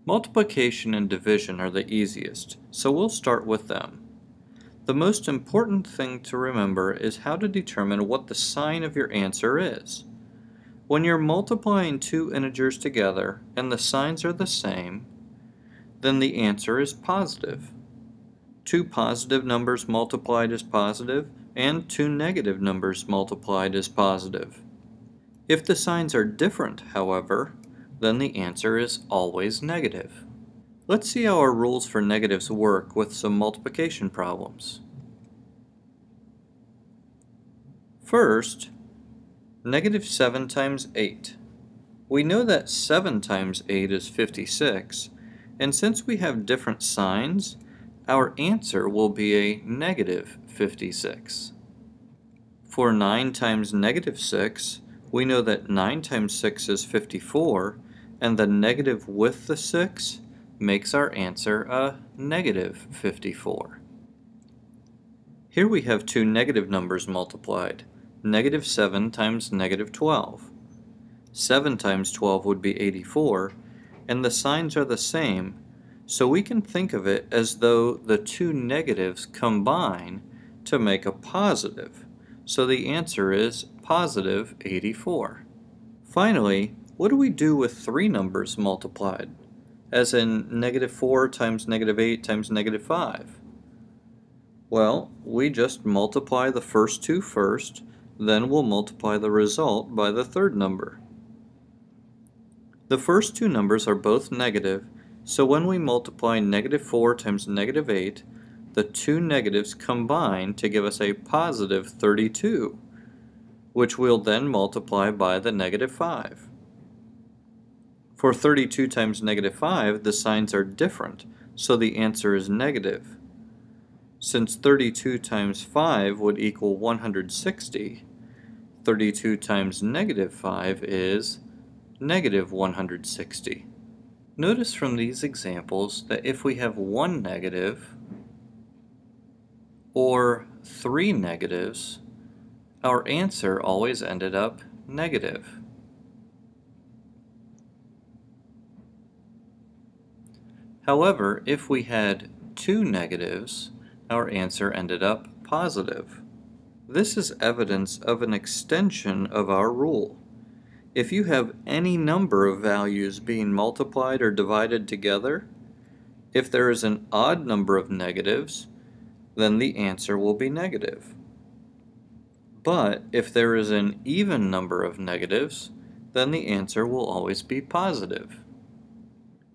Multiplication and division are the easiest, so we'll start with them. The most important thing to remember is how to determine what the sign of your answer is. When you're multiplying two integers together and the signs are the same, then the answer is positive. Two positive numbers multiplied is positive, and two negative numbers multiplied is positive. If the signs are different, however, then the answer is always negative. Let's see how our rules for negatives work with some multiplication problems. First, negative 7 times 8. We know that 7 times 8 is 56, and since we have different signs, our answer will be a negative 56. For 9 times negative 6, we know that 9 times 6 is 54, and the negative with the 6 makes our answer a negative 54. Here we have two negative numbers multiplied, negative 7 times negative 12. 7 times 12 would be 84, and the signs are the same, so we can think of it as though the two negatives combine to make a positive, so the answer is positive 84. Finally, what do we do with three numbers multiplied, as in negative 4 times negative 8 times negative 5? Well, we just multiply the first two first, then we'll multiply the result by the third number. The first two numbers are both negative, so when we multiply negative 4 times negative 8, the two negatives combine to give us a positive 32, which we'll then multiply by the negative 5. For 32 times negative 5, the signs are different, so the answer is negative. Since 32 times 5 would equal 160, 32 times negative 5 is negative 160. Notice from these examples that if we have one negative or three negatives, our answer always ended up negative. However, if we had two negatives, our answer ended up positive. This is evidence of an extension of our rule. If you have any number of values being multiplied or divided together, if there is an odd number of negatives, then the answer will be negative. But if there is an even number of negatives, then the answer will always be positive.